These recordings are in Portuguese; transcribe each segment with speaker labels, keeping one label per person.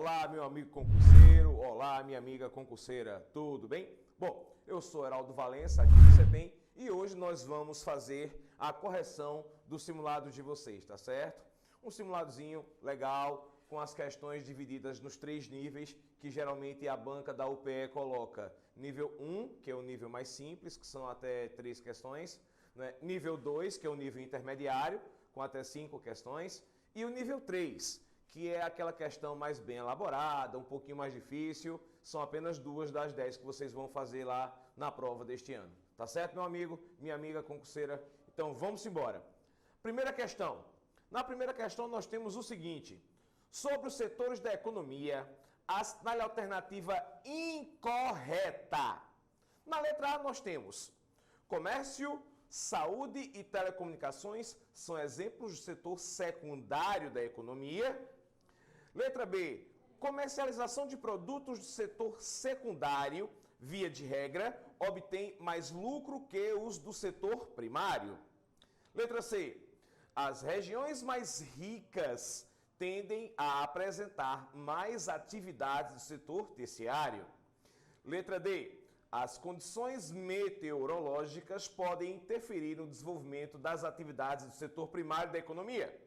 Speaker 1: Olá, meu amigo concurseiro, olá, minha amiga concurseira, tudo bem? Bom, eu sou Heraldo Valença, aqui do CEPEM, e hoje nós vamos fazer a correção do simulado de vocês, tá certo? Um simuladozinho legal, com as questões divididas nos 3 níveis que geralmente a banca da UPE coloca. Nível 1, que é o nível mais simples, que são até 3 questões, né? Nível 2, que é o nível intermediário, com até 5 questões, e o nível 3, que é aquela questão mais bem elaborada, um pouquinho mais difícil, são apenas 2 das 10 que vocês vão fazer lá na prova deste ano. Tá certo, meu amigo, minha amiga concurseira? Então vamos embora. Primeira questão. Na primeira questão nós temos o seguinte: sobre os setores da economia, assinale a alternativa incorreta. Na letra A nós temos comércio, saúde e telecomunicações são exemplos do setor secundário da economia. Letra B, comercialização de produtos do setor secundário, via de regra, obtém mais lucro que os do setor primário. Letra C, as regiões mais ricas tendem a apresentar mais atividades do setor terciário. Letra D, as condições meteorológicas podem interferir no desenvolvimento das atividades do setor primário da economia.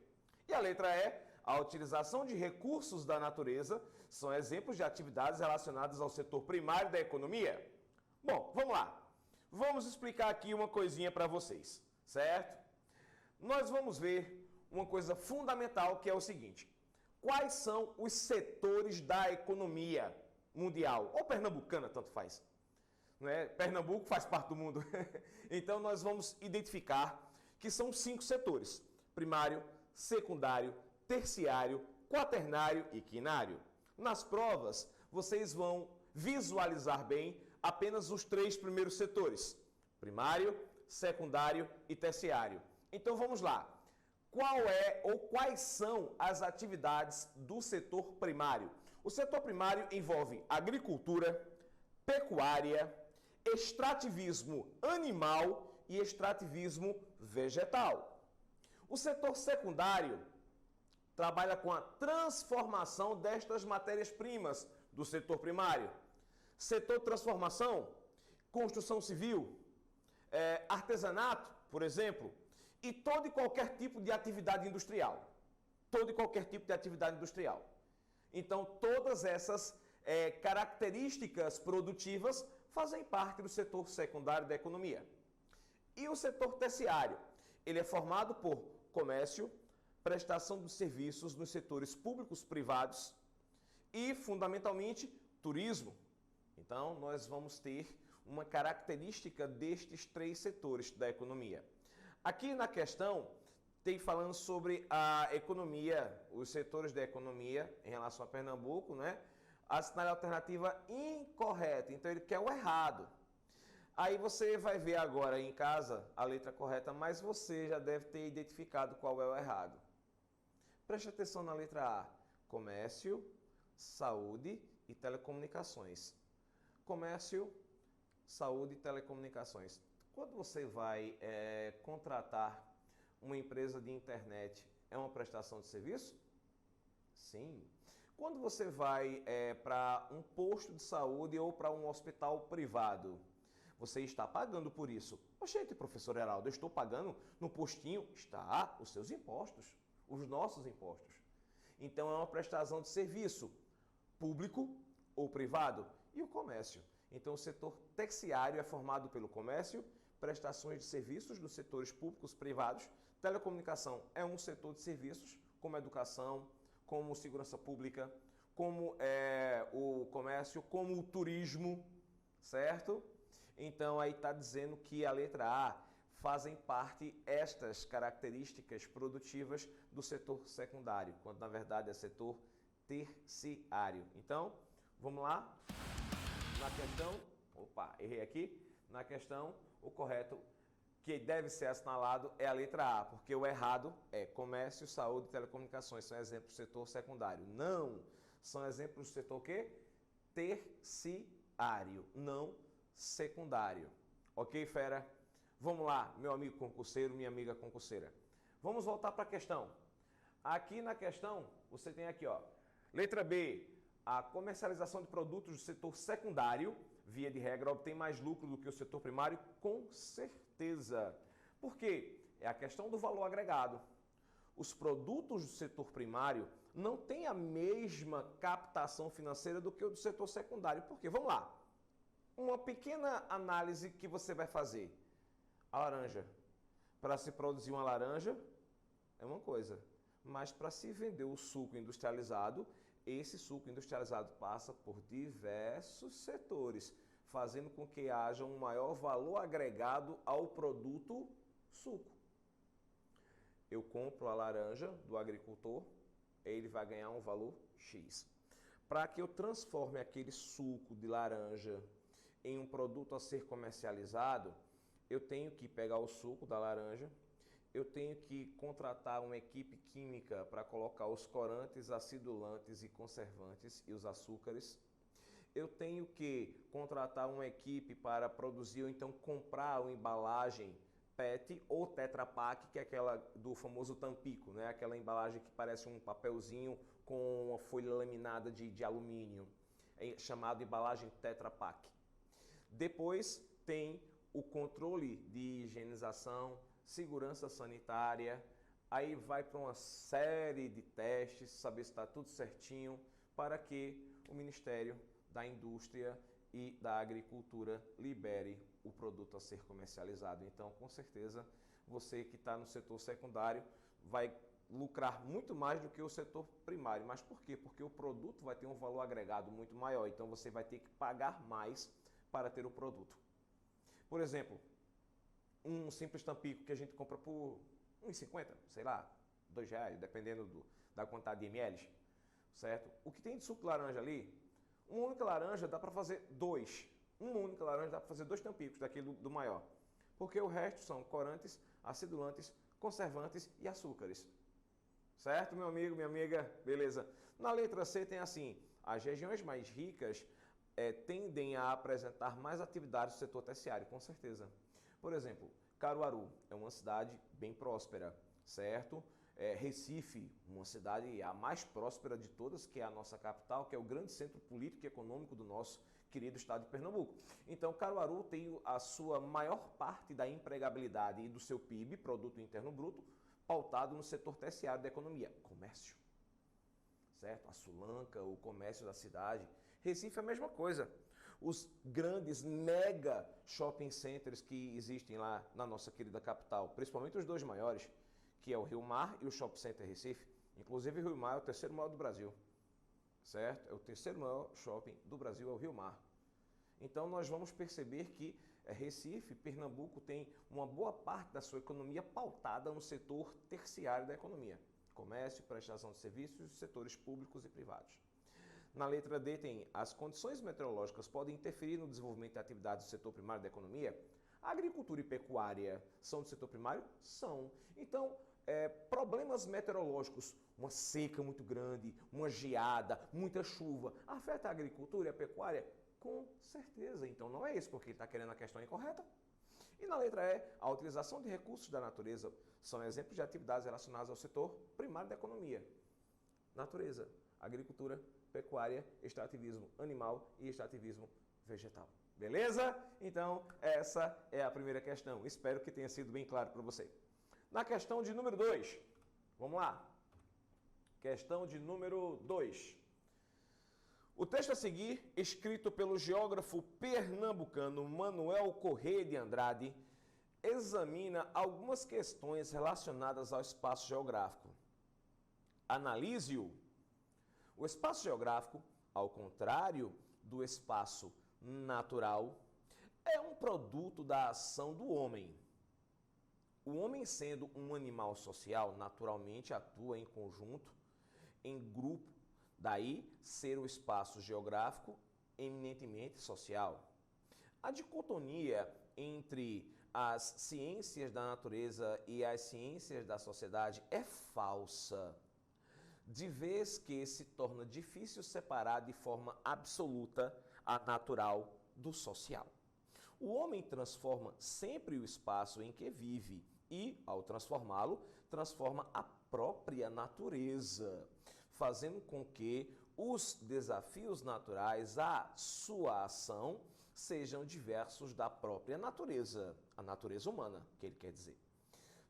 Speaker 1: E a letra E, a utilização de recursos da natureza são exemplos de atividades relacionadas ao setor primário da economia. Bom, vamos lá. Vamos explicar aqui uma coisinha para vocês, certo? Nós vamos ver uma coisa fundamental, que é o seguinte: quais são os setores da economia mundial, ou pernambucana, tanto faz. Né? Pernambuco faz parte do mundo. Então nós vamos identificar que são 5 setores: primário, secundário, terciário, quaternário e quinário. Nas provas, vocês vão visualizar bem apenas os 3 primeiros setores: primário, secundário e terciário. Então vamos lá. Qual é ou quais são as atividades do setor primário? O setor primário envolve agricultura, pecuária, extrativismo animal e extrativismo vegetal. O setor secundário trabalha com a transformação destas matérias-primas do setor primário. Setor de transformação, construção civil, artesanato, por exemplo, e todo e qualquer tipo de atividade industrial. Todo e qualquer tipo de atividade industrial. Então, todas essas características produtivas fazem parte do setor secundário da economia. E o setor terciário? Ele é formado por comércio, prestação de serviços nos setores públicos, privados e, fundamentalmente, turismo. Então, nós vamos ter uma característica destes 3 setores da economia. Aqui na questão, tem falando sobre a economia, os setores da economia em relação a Pernambuco, né? Assinale a alternativa incorreta, então ele quer o errado. Aí você vai ver agora em casa a letra correta, mas você já deve ter identificado qual é o errado. Preste atenção na letra A: comércio, saúde e telecomunicações. Comércio, saúde e telecomunicações. Quando você vai contratar uma empresa de internet, é uma prestação de serviço? Sim. Quando você vai para um posto de saúde ou para um hospital privado, você está pagando por isso. Oxente, professor Heraldo, eu estou pagando no postinho? Está, os seus impostos, os nossos impostos. Então é uma prestação de serviço público ou privado. E o comércio? Então o setor terciário é formado pelo comércio, prestações de serviços dos setores públicos privados. Telecomunicação é um setor de serviços, como educação, como segurança pública, como o comércio, como o turismo, certo? Então aí está dizendo que a letra A fazem parte estas características produtivas do setor secundário, quando na verdade é setor terciário. Então, vamos lá? Na questão, errei aqui. Na questão, o correto que deve ser assinalado é a letra A, porque o errado é comércio, saúde e telecomunicações. São exemplos do setor secundário. Não, são exemplos do setor o quê? Terciário, não secundário. Ok, fera? Vamos lá, meu amigo concurseiro, minha amiga concurseira. Vamos voltar para a questão. Aqui na questão, você tem aqui, ó, letra B, a comercialização de produtos do setor secundário, via de regra, obtém mais lucro do que o setor primário? Com certeza. Por quê? É a questão do valor agregado. Os produtos do setor primário não têm a mesma captação financeira do que o do setor secundário. Por quê? Vamos lá. Uma pequena análise que você vai fazer. A laranja. Para se produzir uma laranja é uma coisa, mas para se vender o suco industrializado, esse suco industrializado passa por diversos setores, fazendo com que haja um maior valor agregado ao produto suco. Eu compro a laranja do agricultor, ele vai ganhar um valor X. Para que eu transforme aquele suco de laranja em um produto a ser comercializado, eu tenho que pegar o suco da laranja, eu tenho que contratar uma equipe química para colocar os corantes, acidulantes e conservantes e os açúcares. Eu tenho que contratar uma equipe para produzir ou então comprar uma embalagem PET ou Tetra Pak, que é aquela do famoso Tampico, né? Aquela embalagem que parece um papelzinho com uma folha laminada de alumínio, chamado embalagem Tetra Pak. Depois tem o controle de higienização, segurança sanitária, aí vai para uma série de testes, saber se está tudo certinho, para que o Ministério da Indústria e da Agricultura libere o produto a ser comercializado. Então, com certeza, você que está no setor secundário vai lucrar muito mais do que o setor primário. Mas por quê? Porque o produto vai ter um valor agregado muito maior, então você vai ter que pagar mais para ter o produto. Por exemplo, um simples Tampico que a gente compra por R$1,50, sei lá, R$2, dependendo da quantidade de ml, certo? O que tem de suco de laranja ali, uma única laranja dá para fazer dois. Uma única laranja dá para fazer 2 Tampicos daquele do maior. Porque o resto são corantes, acidulantes, conservantes e açúcares. Certo, meu amigo, minha amiga? Beleza. Na letra C tem assim, as regiões mais ricas tendem a apresentar mais atividades do setor terciário, com certeza. Por exemplo, Caruaru é uma cidade bem próspera, certo? Recife, uma cidade a mais próspera de todas, que é a nossa capital, que é o grande centro político e econômico do nosso querido estado de Pernambuco. Então, Caruaru tem a sua maior parte da empregabilidade e do seu PIB, Produto Interno Bruto, pautado no setor terciário da economia, comércio, certo? A Sulanca, o comércio da cidade. Recife é a mesma coisa. Os grandes mega shopping centers que existem lá na nossa querida capital, principalmente os 2 maiores, que é o Rio Mar e o Shopping Center Recife. Inclusive, o Rio Mar é o 3º maior do Brasil, certo? É o 3º maior shopping do Brasil, é o Rio Mar. Então, nós vamos perceber que Recife, Pernambuco, tem uma boa parte da sua economia pautada no setor terciário da economia. Comércio, prestação de serviços e setores públicos e privados. Na letra D tem as condições meteorológicas podem interferir no desenvolvimento de atividades do setor primário da economia. A agricultura e pecuária são do setor primário? São. Então, problemas meteorológicos, uma seca muito grande, uma geada, muita chuva, afeta a agricultura e a pecuária? Com certeza. Então, não é isso, porque ele está querendo a questão incorreta. E na letra E, a utilização de recursos da natureza são exemplos de atividades relacionadas ao setor primário da economia. Natureza, agricultura, pecuária, extrativismo animal e extrativismo vegetal. Beleza? Então, essa é a primeira questão. Espero que tenha sido bem claro para você. Na questão de número 2, vamos lá. Questão de número 2. O texto a seguir, escrito pelo geógrafo pernambucano Manuel Corrêa de Andrade, examina algumas questões relacionadas ao espaço geográfico. Analise-o. O espaço geográfico, ao contrário do espaço natural, é um produto da ação do homem. O homem, sendo um animal social, naturalmente atua em conjunto, em grupo, daí ser o espaço geográfico eminentemente social. A dicotomia entre as ciências da natureza e as ciências da sociedade é falsa, de vez que se torna difícil separar de forma absoluta a natural do social. O homem transforma sempre o espaço em que vive e, ao transformá-lo, transforma a própria natureza, fazendo com que os desafios naturais à sua ação sejam diversos da própria natureza, a natureza humana, que ele quer dizer.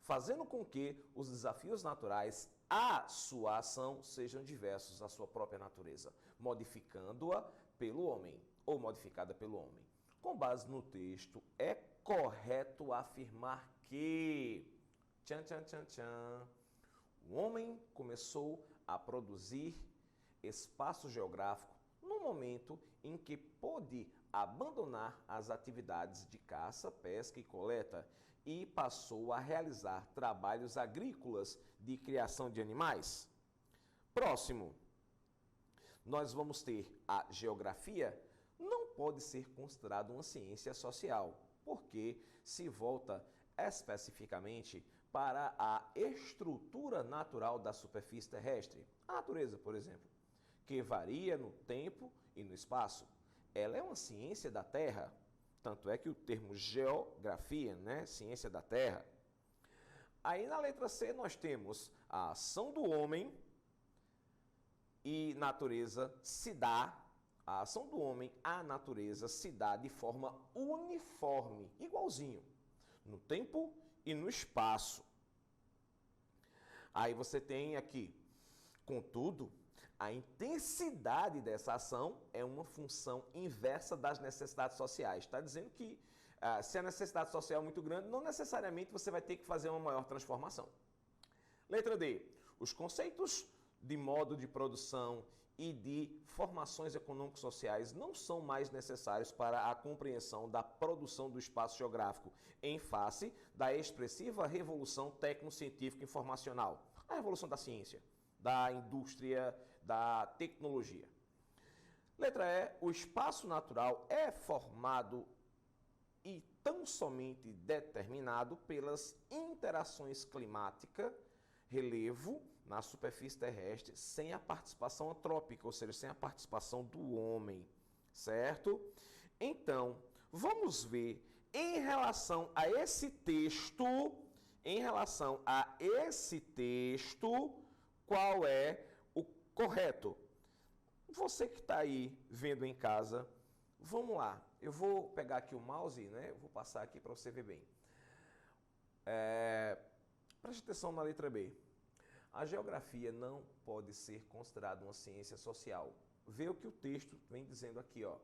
Speaker 1: Fazendo com que os desafios naturais à sua ação sejam diversos da sua própria natureza, modificando-a pelo homem, ou modificada pelo homem. Com base no texto, é correto afirmar que o homem começou a produzir espaço geográfico no momento em que pôde abandonar as atividades de caça, pesca e coleta e passou a realizar trabalhos agrícolas de criação de animais. Próximo, nós vamos ter a geografia. Não pode ser considerado uma ciência social, porque se volta especificamente para a estrutura natural da superfície terrestre. A natureza, por exemplo, que varia no tempo e no espaço. Ela é uma ciência da Terra, tanto é que o termo geografia, né, ciência da Terra. Aí na letra C nós temos a ação do homem e natureza se dá, a ação do homem à natureza se dá de forma uniforme, igualzinho, no tempo e no espaço. Aí você tem aqui, contudo, a intensidade dessa ação é uma função inversa das necessidades sociais. Está dizendo que se a necessidade social é muito grande, não necessariamente você vai ter que fazer uma maior transformação. Letra D. Os conceitos de modo de produção e de formações econômico-sociais não são mais necessários para a compreensão da produção do espaço geográfico em face da expressiva revolução tecnocientífica informacional, a revolução da ciência, da indústria, da tecnologia. Letra E. O espaço natural é formado e tão somente determinado pelas interações climáticas, relevo na superfície terrestre, sem a participação antrópica, ou seja, sem a participação do homem, certo? Então, vamos ver em relação a esse texto, qual é o correto. Você que está aí vendo em casa, vamos lá. Eu vou pegar aqui o mouse, né? Eu vou passar aqui para você ver bem. Preste atenção na letra B. A geografia não pode ser considerada uma ciência social. Vê o que o texto vem dizendo aqui, ó.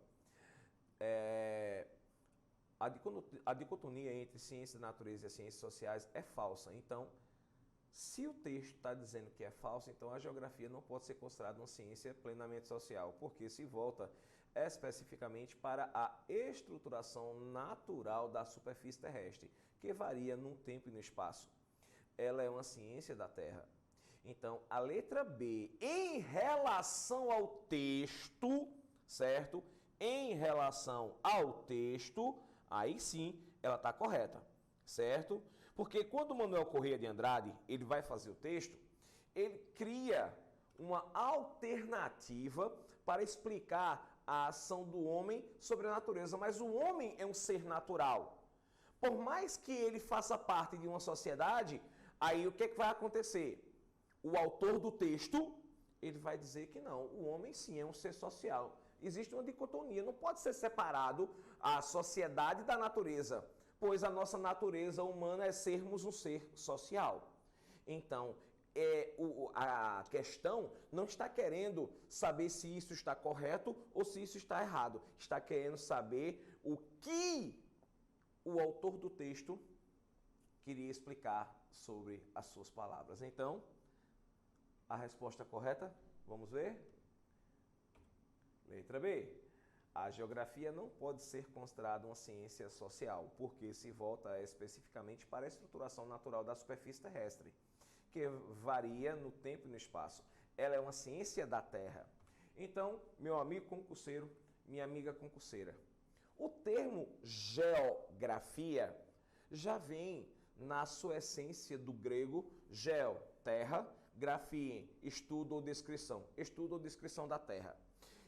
Speaker 1: A dicotomia entre ciência da natureza e as ciências sociais é falsa. Então, se o texto está dizendo que é falso, então a geografia não pode ser considerada uma ciência plenamente social, porque se volta especificamente para a estruturação natural da superfície terrestre, que varia no tempo e no espaço. Ela é uma ciência da Terra. Então, a letra B, em relação ao texto, certo? Em relação ao texto, aí sim ela está correta, certo? Porque quando o Manuel Corrêa de Andrade ele vai fazer o texto, ele cria uma alternativa para explicar a ação do homem sobre a natureza. Mas o homem é um ser natural. Por mais que ele faça parte de uma sociedade, aí o que vai acontecer? O autor do texto, ele vai dizer que não, o homem sim é um ser social. Existe uma dicotomia, não pode ser separado a sociedade da natureza, pois a nossa natureza humana é sermos um ser social. Então, a questão não está querendo saber se isso está correto ou se isso está errado. Está querendo saber o que o autor do texto queria explicar sobre as suas palavras. Então, a resposta correta, vamos ver? Letra B. A geografia não pode ser considerada uma ciência social, porque se volta especificamente para a estruturação natural da superfície terrestre, que varia no tempo e no espaço. Ela é uma ciência da Terra. Então, meu amigo concurseiro, minha amiga concurseira, o termo geografia já vem na sua essência do grego geo, terra, grafia, estudo ou descrição da Terra.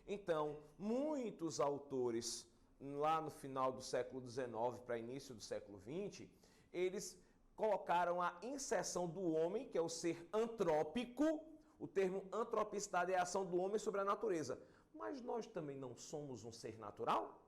Speaker 1: Então, muitos autores, lá no final do século XIX para início do século XX, eles colocaram a inserção do homem, que é o ser antrópico, O termo antropicidade é a ação do homem sobre a natureza. Mas nós também não somos um ser natural?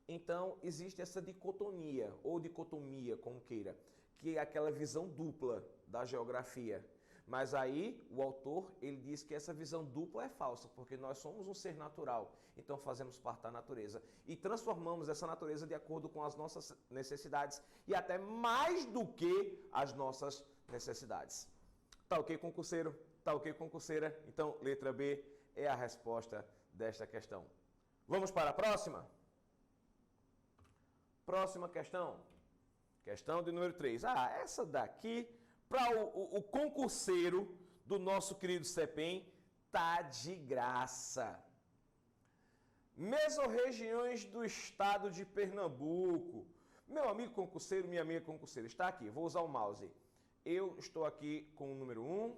Speaker 1: Então, existe essa dicotomia, ou dicotomia, como queira, que é aquela visão dupla da geografia. Mas aí, o autor, ele diz que essa visão dupla é falsa, porque nós somos um ser natural, então fazemos parte da natureza. E transformamos essa natureza de acordo com as nossas necessidades, e até mais do que as nossas necessidades. Tá ok, concurseiro? Tá ok, concurseira? Então, letra B é a resposta desta questão. Vamos para a próxima? Próxima questão. Questão de número 3. Ah, essa daqui, para o concurseiro do nosso querido CEPEM, tá de graça. Mesorregiões do estado de Pernambuco. Meu amigo concurseiro, minha amiga concurseira, está aqui. Vou usar o mouse. Eu estou aqui com o número 1,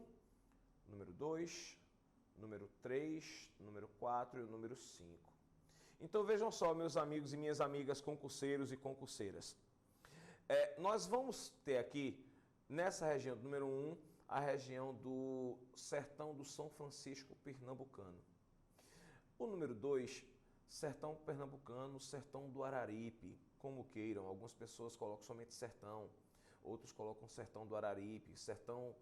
Speaker 1: número 2, número 3, número 4 e o número 5. Então vejam só, meus amigos e minhas amigas concurseiros e concurseiras. Nós vamos ter aqui, nessa região do número 1, a região do Sertão do São Francisco Pernambucano. O número 2, Sertão Pernambucano, Sertão do Araripe, como queiram. Algumas pessoas colocam somente Sertão, outros colocam Sertão do Araripe, Sertão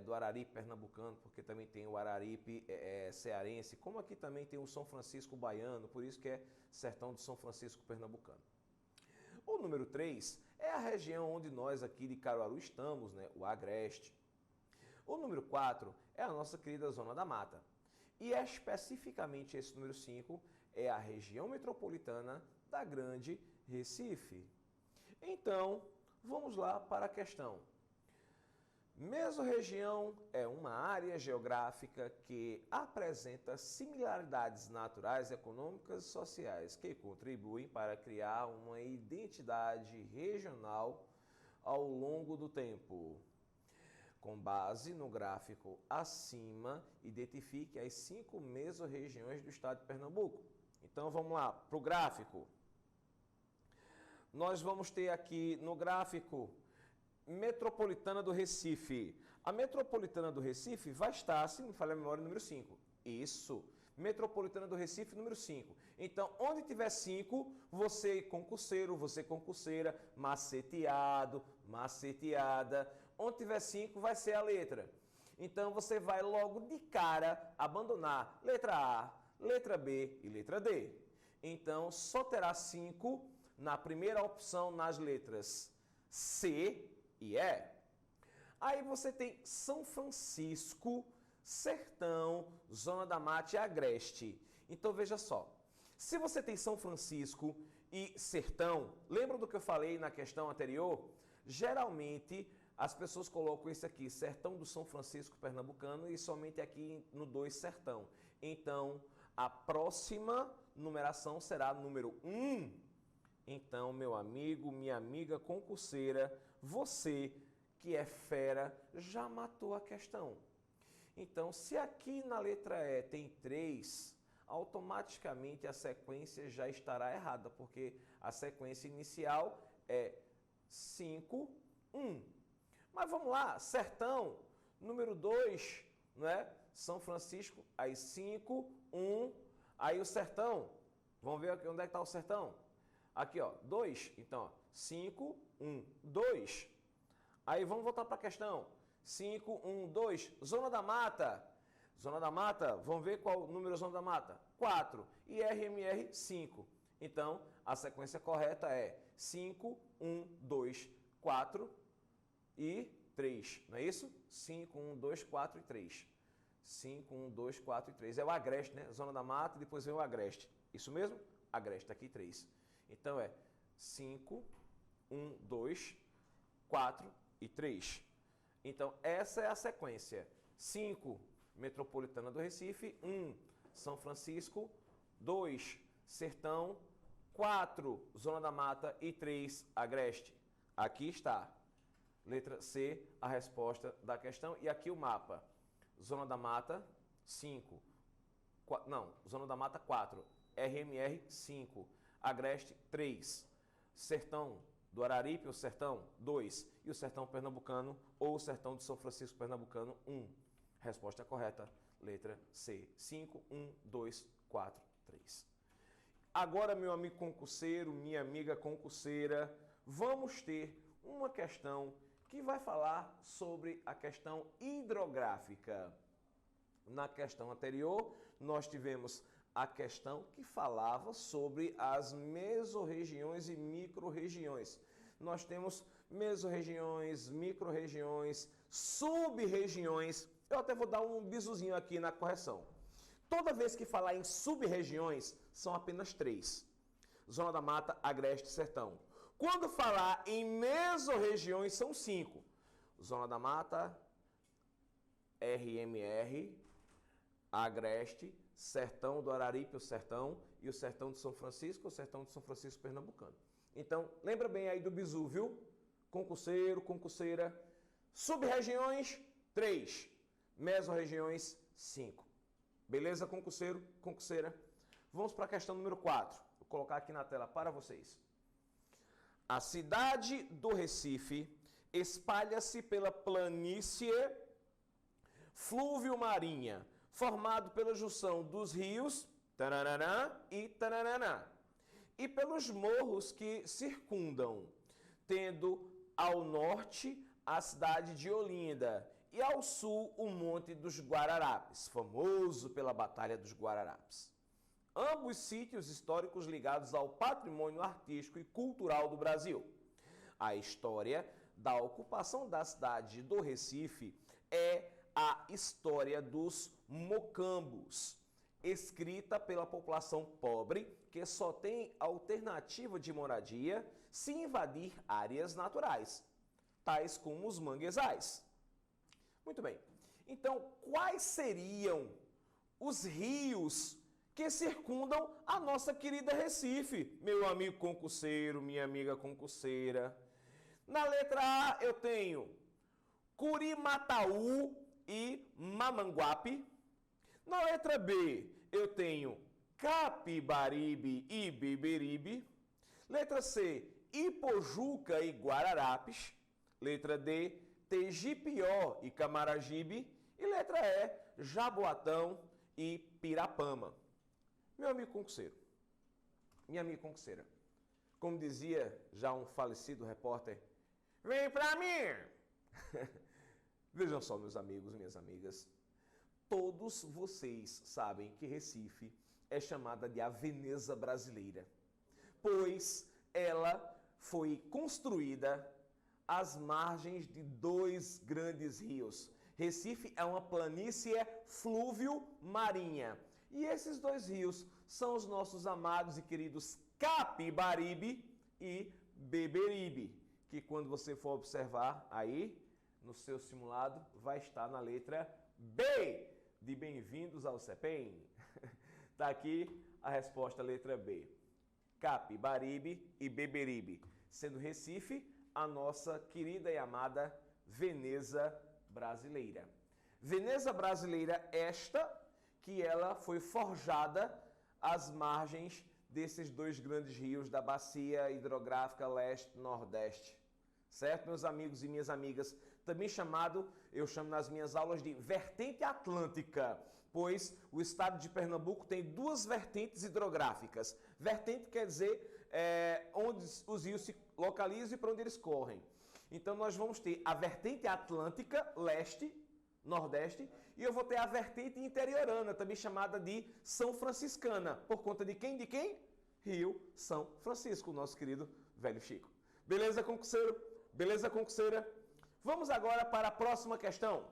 Speaker 1: do Araripe Pernambucano, porque também tem o Araripe cearense, como aqui também tem o São Francisco Baiano, por isso que é Sertão do São Francisco Pernambucano. O número 3 é a região onde nós aqui de Caruaru estamos, né? O Agreste. O número 4 é a nossa querida Zona da Mata. E especificamente esse número 5 é a região metropolitana da Grande Recife. Então, vamos lá para a questão. Mesorregião é uma área geográfica que apresenta similaridades naturais, econômicas e sociais que contribuem para criar uma identidade regional ao longo do tempo. Com base no gráfico acima, identifique as 5 mesorregiões do estado de Pernambuco. Então vamos lá para o gráfico. Nós vamos ter aqui no gráfico Metropolitana do Recife. A Metropolitana do Recife vai estar, se não me falha a memória, número 5. Isso. Metropolitana do Recife, número 5. Então, onde tiver 5, você concurseiro, você concurseira, maceteado, maceteada. Onde tiver 5 vai ser a letra. Então, você vai logo de cara abandonar letra A, letra B e letra D. Então, só terá 5 na primeira opção nas letras C e E. Aí você tem São Francisco, Sertão, Zona da Mata e Agreste. Então veja só, se você tem São Francisco e Sertão, lembra do que eu falei na questão anterior? Geralmente as pessoas colocam esse aqui, Sertão do São Francisco Pernambucano, e somente aqui no 2 Sertão. Então a próxima numeração será número 1. Então, meu amigo, minha amiga concurseira, você que é fera, já matou a questão. Então, se aqui na letra E tem 3, automaticamente a sequência já estará errada, porque a sequência inicial é 5, 1. Mas vamos lá, Sertão, número 2, não é? São Francisco, aí 5, 1, aí o Sertão, vamos ver aqui onde é que está o Sertão. Aqui, ó, 2. Então, 5, 1, 2. Aí vamos voltar para a questão. 5, 1, 2. Zona da Mata. Zona da Mata, vamos ver qual o número da Zona da Mata? 4. E RMR, 5. Então, a sequência correta é 5, 1, 2, 4 e 3. Não é isso? 5, 1, 2, 4 e 3. 5, 1, 2, 4 e 3. É o Agreste, né? Zona da Mata, depois vem o Agreste. Isso mesmo? Agreste, aqui 3. Então é 5, 1, 2, 4 e 3. Então essa é a sequência. 5, Metropolitana do Recife. 1, São Francisco. 2, Sertão. 4, Zona da Mata. E 3, Agreste. Aqui está. Letra C, a resposta da questão. E aqui o mapa. Zona da Mata, 5. Não, Zona da Mata, 4. RMR, 5. Agreste, 3. Sertão do Araripe, o Sertão, 2. E o Sertão Pernambucano, ou o Sertão de São Francisco Pernambucano, 1. Resposta correta, letra C. 5, 1, 2, 4, 3. Agora, meu amigo concurseiro, minha amiga concurseira, vamos ter uma questão que vai falar sobre a questão hidrográfica. Na questão anterior, nós tivemos a questão que falava sobre as mesorregiões e microrregiões. Nós temos mesorregiões, microrregiões, sub-regiões. Eu até vou dar um bisuzinho aqui na correção. Toda vez que falar em sub-regiões, são apenas 3. Zona da Mata, Agreste e Sertão. Quando falar em mesorregiões, são 5. Zona da Mata, RMR, Agreste, Sertão do Araripe, o Sertão, e o Sertão de São Francisco, o Sertão de São Francisco pernambucano. Então, lembra bem aí do bizu, viu? Concurseiro, concurseira. Sub-regiões, 3. Mesorregiões, 5. Beleza, concurseiro, concurseira? Vamos para a questão número 4. Vou colocar aqui na tela para vocês. A cidade do Recife espalha-se pela planície flúvio-marinha, formado pela junção dos rios Tananã e Tananã, e pelos morros que circundam, tendo ao norte a cidade de Olinda e ao sul o Monte dos Guararapes, famoso pela Batalha dos Guararapes. Ambos sítios históricos ligados ao patrimônio artístico e cultural do Brasil. A história da ocupação da cidade do Recife é a história dos mocambos, escrita pela população pobre que só tem alternativa de moradia se invadir áreas naturais, tais como os manguezais. Muito bem. Então, quais seriam os rios que circundam a nossa querida Recife, meu amigo concurseiro, minha amiga concurseira? Na letra A eu tenho Curimataú e Mamanguape. Na letra B eu tenho Capibaribe e Beberibe. Letra C, Ipojuca e Guararapes. Letra D, Tegipió e Camaragibe. E letra E, Jaboatão e Pirapama. Meu amigo concurseiro, minha amiga concurseira, como dizia já um falecido repórter, vem pra mim! Vejam só, meus amigos, minhas amigas, todos vocês sabem que Recife é chamada de a Veneza brasileira, pois ela foi construída às margens de 2 grandes rios. Recife é uma planície flúvio-marinha. E esses 2 rios são os nossos amados e queridos Capibaribe e Beberibe, que quando você for observar aí no seu simulado, vai estar na letra B de bem-vindos ao CEPEM. Está aqui a resposta, letra B. Capibaribe e Beberibe, sendo Recife a nossa querida e amada Veneza brasileira. Veneza brasileira esta que ela foi forjada às margens desses 2 grandes rios da bacia hidrográfica leste-nordeste. Certo, meus amigos e minhas amigas? Também chamado, eu chamo nas minhas aulas de vertente atlântica, pois o estado de Pernambuco tem 2 vertentes hidrográficas. Vertente quer dizer onde os rios se localizam e para onde eles correm. Então nós vamos ter a vertente atlântica, leste, nordeste, e eu vou ter a vertente interiorana, também chamada de São Franciscana. Por conta de quem? De quem? Rio São Francisco, nosso querido velho Chico. Beleza, concurseiro? Beleza, concurseira? Vamos agora para a próxima questão.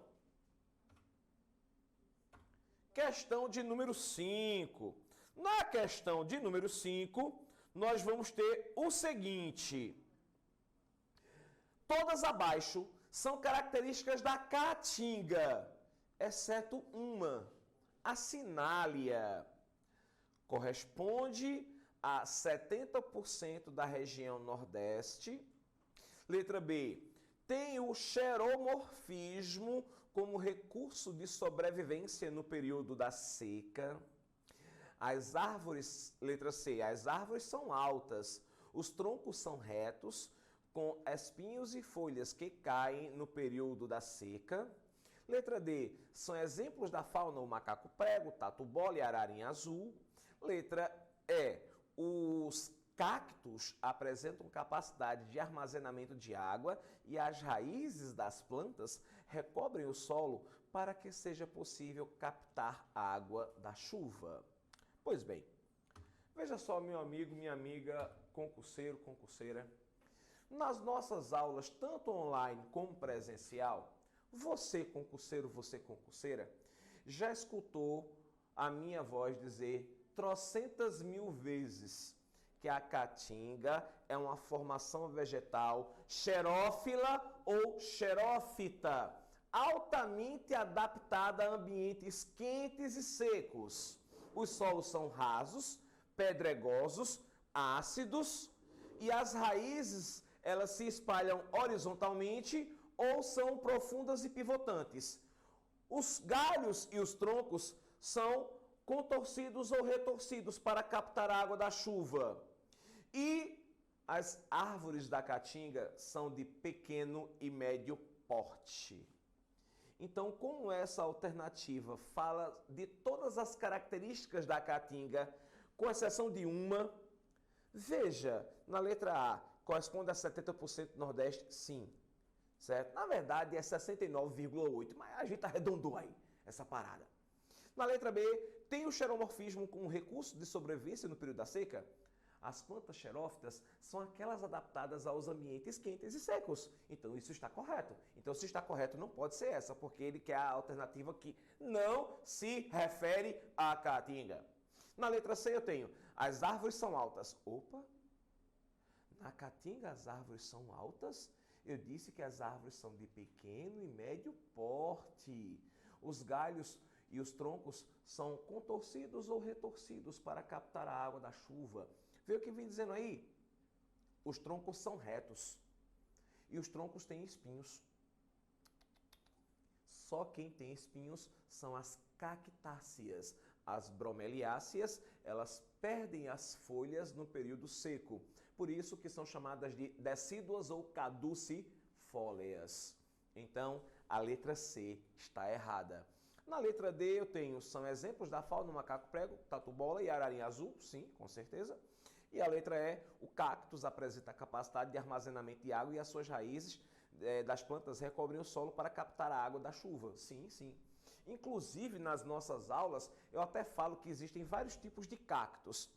Speaker 1: Questão de número 5. Na questão de número 5, nós vamos ter o seguinte. Todas abaixo são características da caatinga, exceto uma, a cinália. Corresponde a 70% da região nordeste. Letra B, tem o xeromorfismo como recurso de sobrevivência no período da seca. As árvores, letra C, as árvores são altas, os troncos são retos, com espinhos e folhas que caem no período da seca. Letra D, são exemplos da fauna o macaco-prego, tatu-bola e ararinha azul. Letra E, os cactos apresentam capacidade de armazenamento de água e as raízes das plantas recobrem o solo para que seja possível captar água da chuva. Pois bem, veja só, meu amigo, minha amiga, concurseiro, concurseira. Nas nossas aulas, tanto online como presencial, você, concurseiro, você, concurseira, já escutou a minha voz dizer trocentas mil vezes que a caatinga é uma formação vegetal xerófila ou xerófita, altamente adaptada a ambientes quentes e secos. Os solos são rasos, pedregosos, ácidos e as raízes elas se espalham horizontalmente ou são profundas e pivotantes. Os galhos e os troncos são contorcidos ou retorcidos para captar a água da chuva. E as árvores da caatinga são de pequeno e médio porte. Então, como essa alternativa fala de todas as características da caatinga, com exceção de uma, veja, na letra A, corresponde a 70% Nordeste, sim. Certo? Na verdade, é 69,8%, mas a gente arredondou aí essa parada. Na letra B, tem o xeromorfismo como recurso de sobrevivência no período da seca? As plantas xerófitas são aquelas adaptadas aos ambientes quentes e secos. Então, isso está correto. Então, se está correto, não pode ser essa, porque ele quer a alternativa que não se refere à caatinga. Na letra C, eu tenho, as árvores são altas. Opa! Na caatinga, as árvores são altas? Eu disse que as árvores são de pequeno e médio porte. Os galhos e os troncos são contorcidos ou retorcidos para captar a água da chuva. Vê o que vem dizendo aí? Os troncos são retos e os troncos têm espinhos. Só quem tem espinhos são as cactáceas. As bromeliáceas, elas perdem as folhas no período seco. Por isso que são chamadas de decíduas ou caducifóleas. Então, a letra C está errada. Na letra D eu tenho, são exemplos da fauna o macaco-prego, tatu-bola e ararinha azul, sim, com certeza. E a letra E, o cactus apresenta a capacidade de armazenamento de água e as suas raízes das plantas recobrem o solo para captar a água da chuva. Sim, sim. Inclusive, nas nossas aulas, eu até falo que existem vários tipos de cactos.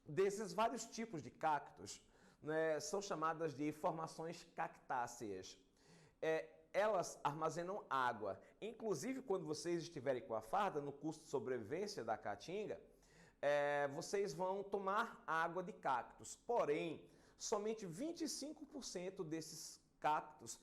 Speaker 1: Desses vários tipos de cactos, né, são chamadas de formações cactáceas. Elas armazenam água. Inclusive, quando vocês estiverem com a farda, no curso de sobrevivência da caatinga, vocês vão tomar água de cactos. Porém, somente 25% desses cactos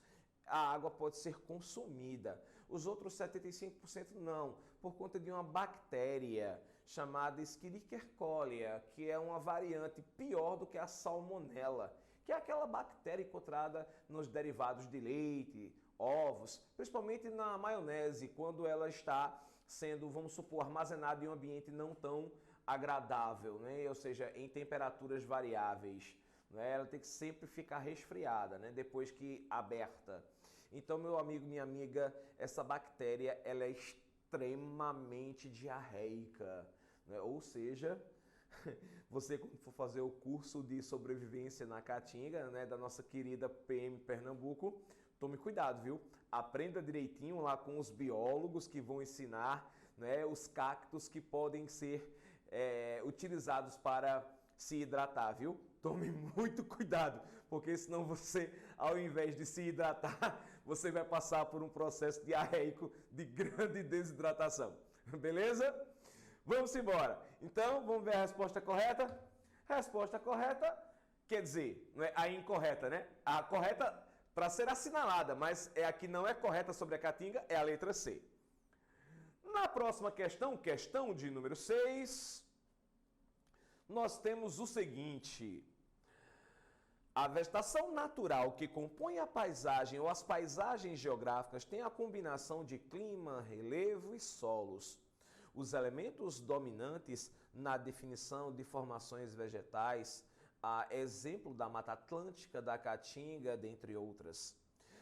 Speaker 1: a água pode ser consumida. Os outros 75% não, por conta de uma bactéria chamada Escherichia coli, que é uma variante pior do que a salmonela, que é aquela bactéria encontrada nos derivados de leite, ovos, principalmente na maionese, quando ela está sendo, vamos supor, armazenada em um ambiente não tão agradável, né? Ou seja, em temperaturas variáveis. Né? Ela tem que sempre ficar resfriada, né? Depois que aberta. Então, meu amigo, minha amiga, essa bactéria ela é extremamente diarreica. Né? Ou seja, você quando for fazer o curso de sobrevivência na Caatinga, né, da nossa querida PM Pernambuco, tome cuidado, viu? Aprenda direitinho lá com os biólogos que vão ensinar, né, os cactos que podem ser utilizados para se hidratar, viu? Tome muito cuidado, porque senão você, ao invés de se hidratar, você vai passar por um processo diarreico de grande desidratação. Beleza? Vamos embora. Então, vamos ver a resposta correta? Resposta correta quer dizer, não é a incorreta, né? A correta para ser assinalada, mas a que não é correta sobre a caatinga é a letra C. Na próxima questão, questão de número 6, nós temos o seguinte: a vegetação natural que compõe a paisagem ou as paisagens geográficas tem a combinação de clima, relevo e solos. Os elementos dominantes na definição de formações vegetais, a exemplo da Mata Atlântica, da Caatinga, dentre outras.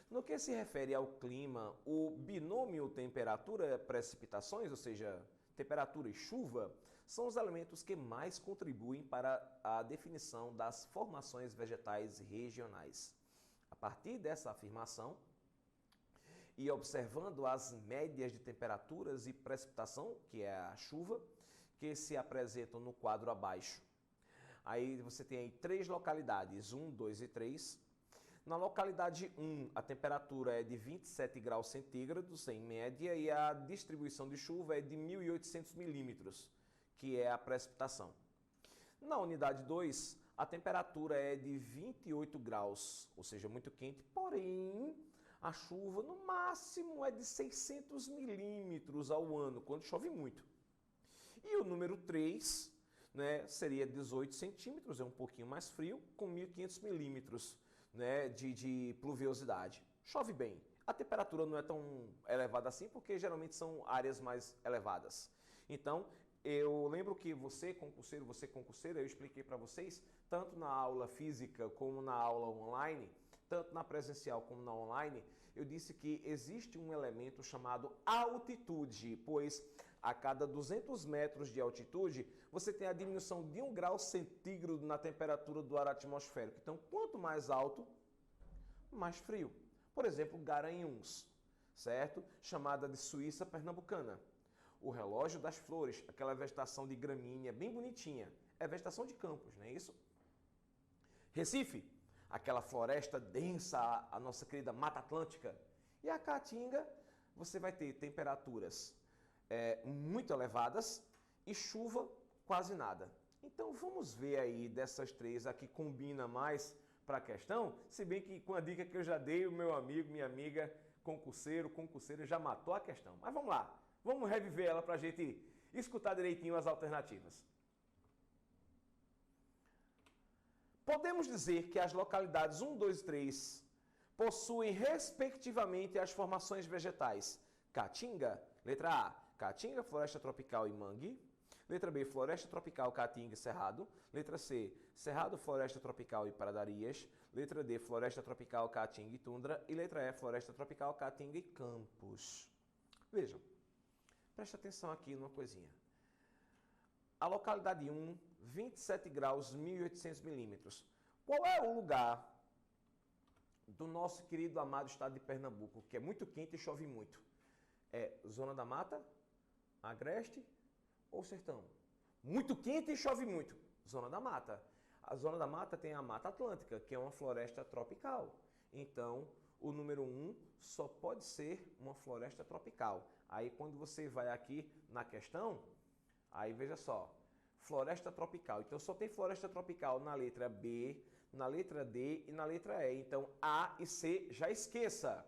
Speaker 1: No que se refere ao clima, o binômio temperatura-precipitações, ou seja, temperatura e chuva, são os elementos que mais contribuem para a definição das formações vegetais regionais. A partir dessa afirmação, e observando as médias de temperaturas e precipitação, que é a chuva, que se apresentam no quadro abaixo. Aí você tem aí 3 localidades, 1, 2 e 3. Na localidade 1, a temperatura é de 27 graus centígrados em média e a distribuição de chuva é de 1.800 milímetros, que é a precipitação. Na unidade 2, a temperatura é de 28 graus, ou seja, muito quente, porém a chuva no máximo é de 600 milímetros ao ano, quando chove muito. E o número 3, né, seria 18 centímetros, é um pouquinho mais frio, com 1.500 milímetros, né, de pluviosidade. Chove bem. A temperatura não é tão elevada assim, porque geralmente são áreas mais elevadas. Então, eu lembro que você concurseira, eu expliquei para vocês, tanto na aula física como na aula online, tanto na presencial como na online, eu disse que existe um elemento chamado altitude, pois a cada 200 metros de altitude, você tem a diminuição de 1 grau centígrado na temperatura do ar atmosférico. Então, quanto mais alto, mais frio. Por exemplo, Garanhuns, certo? Chamada de Suíça Pernambucana. O relógio das flores, aquela vegetação de gramínea bem bonitinha, é vegetação de campos, não é isso? Recife, aquela floresta densa, a nossa querida Mata Atlântica. E a Caatinga, você vai ter temperaturas muito elevadas e chuva quase nada. Então vamos ver aí dessas 3 a que combina mais para a questão, se bem que com a dica que eu já dei, o meu amigo, minha amiga, concurseira já matou a questão. Mas vamos lá, vamos reviver ela para a gente escutar direitinho as alternativas. Podemos dizer que as localidades 1, 2 e 3 possuem respectivamente as formações vegetais Caatinga, letra A, Caatinga, floresta tropical e mangue. Letra B, floresta tropical, Caatinga e cerrado. Letra C, cerrado, floresta tropical e pradarias. Letra D, floresta tropical, Caatinga e tundra. E letra E, floresta tropical, Caatinga e campos. Vejam, preste atenção aqui numa coisinha. A localidade 1, 27 graus, 1.800 milímetros. Qual é o lugar do nosso querido amado estado de Pernambuco, que é muito quente e chove muito? É zona da mata, agreste ou sertão? Muito quente e chove muito. Zona da mata. A zona da mata tem a Mata Atlântica, que é uma floresta tropical. Então, o número 1 só pode ser uma floresta tropical. Aí, quando você vai aqui na questão, aí veja só, floresta tropical. Então, só tem floresta tropical na letra B, na letra D e na letra E. Então, A e C já esqueça.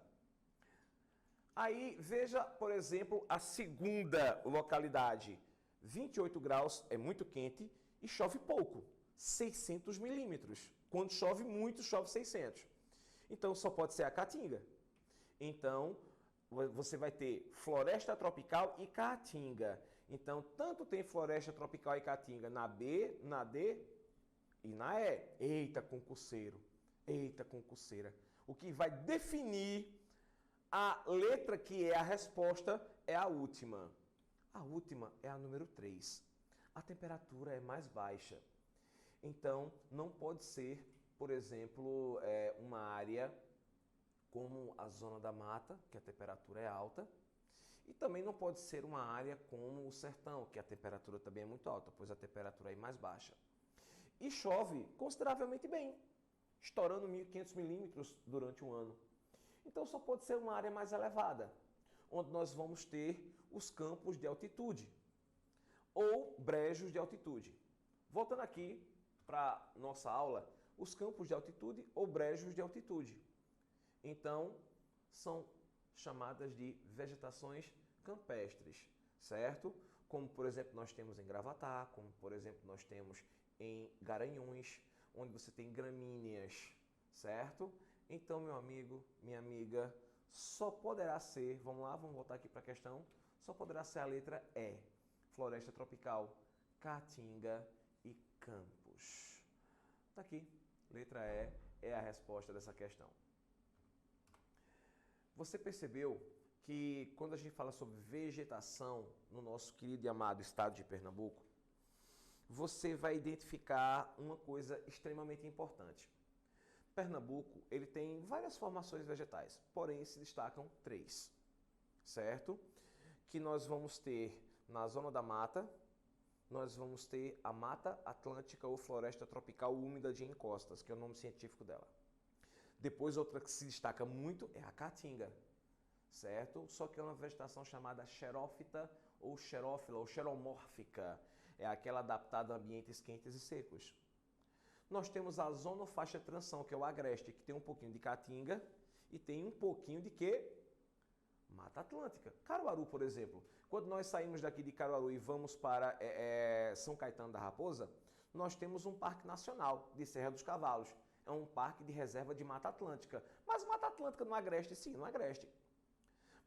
Speaker 1: Aí, veja, por exemplo, a segunda localidade. 28 graus, é muito quente e chove pouco, 600 milímetros. Quando chove muito, chove 600. Então, só pode ser a Caatinga. Então, você vai ter floresta tropical e Caatinga. Então, tanto tem floresta tropical e Caatinga na B, na D e na E. Eita, concurseiro. Eita, concurseira. O que vai definir a letra que é a resposta é a última. A última é a número 3. A temperatura é mais baixa. Então, não pode ser, por exemplo, uma área como a zona da mata, que a temperatura é alta. E também não pode ser uma área como o sertão, que a temperatura também é muito alta, pois a temperatura é mais baixa. E chove consideravelmente bem, estourando 1.500 milímetros durante um ano. Então, só pode ser uma área mais elevada, onde nós vamos ter os campos de altitude ou brejos de altitude. Voltando aqui para nossa aula, os campos de altitude ou brejos de altitude. Então, são chamadas de vegetações campestres, certo? Como, por exemplo, nós temos em Gravatá, como, por exemplo, nós temos em Garanhuns, onde você tem gramíneas, certo? Então, meu amigo, minha amiga, só poderá ser, vamos lá, vamos voltar aqui para a questão, só poderá ser a letra E, floresta tropical, Caatinga e campos. Tá aqui, letra E é a resposta dessa questão. Você percebeu que quando a gente fala sobre vegetação no nosso querido e amado estado de Pernambuco, você vai identificar uma coisa extremamente importante. Pernambuco, ele tem várias formações vegetais, porém se destacam três, certo? Que nós vamos ter na zona da mata, nós vamos ter a Mata Atlântica ou Floresta Tropical Úmida de Encostas, que é o nome científico dela. Depois, outra que se destaca muito é a Caatinga, certo? Só que é uma vegetação chamada xerófita ou xerófila ou xeromórfica. É aquela adaptada a ambientes quentes e secos. Nós temos a zona ou faixa de transição, que é o agreste, que tem um pouquinho de Caatinga e tem um pouquinho de quê? Mata Atlântica. Caruaru, por exemplo. Quando nós saímos daqui de Caruaru e vamos para São Caetano da Raposa, nós temos um parque nacional de Serra dos Cavalos. É um parque de reserva de Mata Atlântica. Mas Mata Atlântica no agreste, sim, no agreste.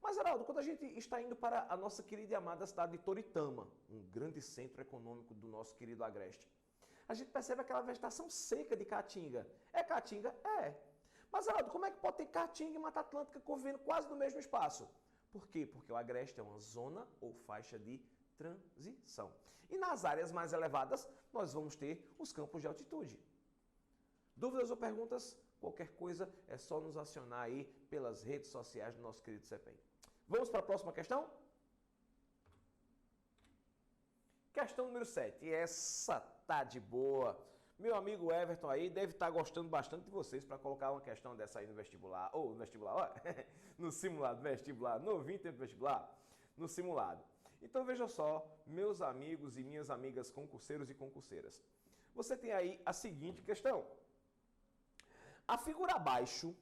Speaker 1: Mas, Heraldo, quando a gente está indo para a nossa querida e amada cidade de Toritama, um grande centro econômico do nosso querido agreste, a gente percebe aquela vegetação seca de Caatinga. É Caatinga? É. Mas, Heraldo, como é que pode ter Caatinga e Mata Atlântica convivendo quase no mesmo espaço? Por quê? Porque o agreste é uma zona ou faixa de transição. E nas áreas mais elevadas, nós vamos ter os campos de altitude. Dúvidas ou perguntas? Qualquer coisa é só nos acionar aí pelas redes sociais do nosso querido CEPEM. Vamos para a próxima questão? Questão número 7. Essa tá de boa. Meu amigo Everton aí deve estar gostando bastante de vocês para colocar uma questão dessa aí no vestibular. Ou no vestibular, ó, no simulado vestibular. Novinho tempo vestibular. No simulado. Então veja só, meus amigos e minhas amigas concurseiros e concurseiras. Você tem aí a seguinte questão. A figura abaixo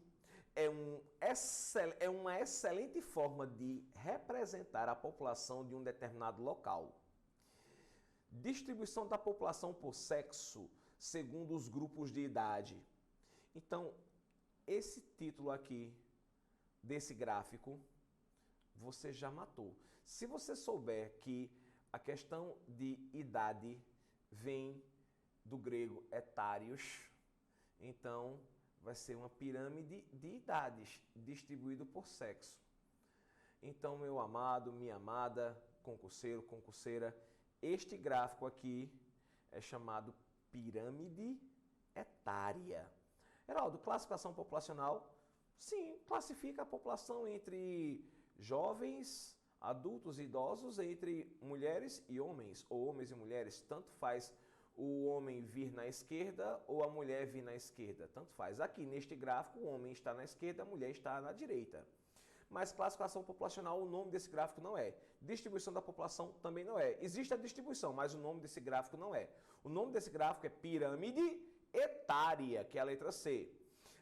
Speaker 1: é uma excelente forma de representar a população de um determinado local. Distribuição da população por sexo, segundo os grupos de idade. Então, esse título aqui, desse gráfico, você já matou. Se você souber que a questão de idade vem do grego etários, então vai ser uma pirâmide de idades, distribuído por sexo. Então, meu amado, minha amada, concurseiro, concurseira, este gráfico aqui é chamado pirâmide etária. Heraldo, classificação populacional? Sim, classifica a população entre jovens, adultos e idosos, entre mulheres e homens, ou homens e mulheres, tanto faz o homem vir na esquerda ou a mulher vir na esquerda, tanto faz. Aqui neste gráfico o homem está na esquerda, a mulher está na direita. Mas classificação populacional, o nome desse gráfico não é. Distribuição da população também não é. Existe a distribuição, mas o nome desse gráfico não é. O nome desse gráfico é pirâmide etária, que é a letra C.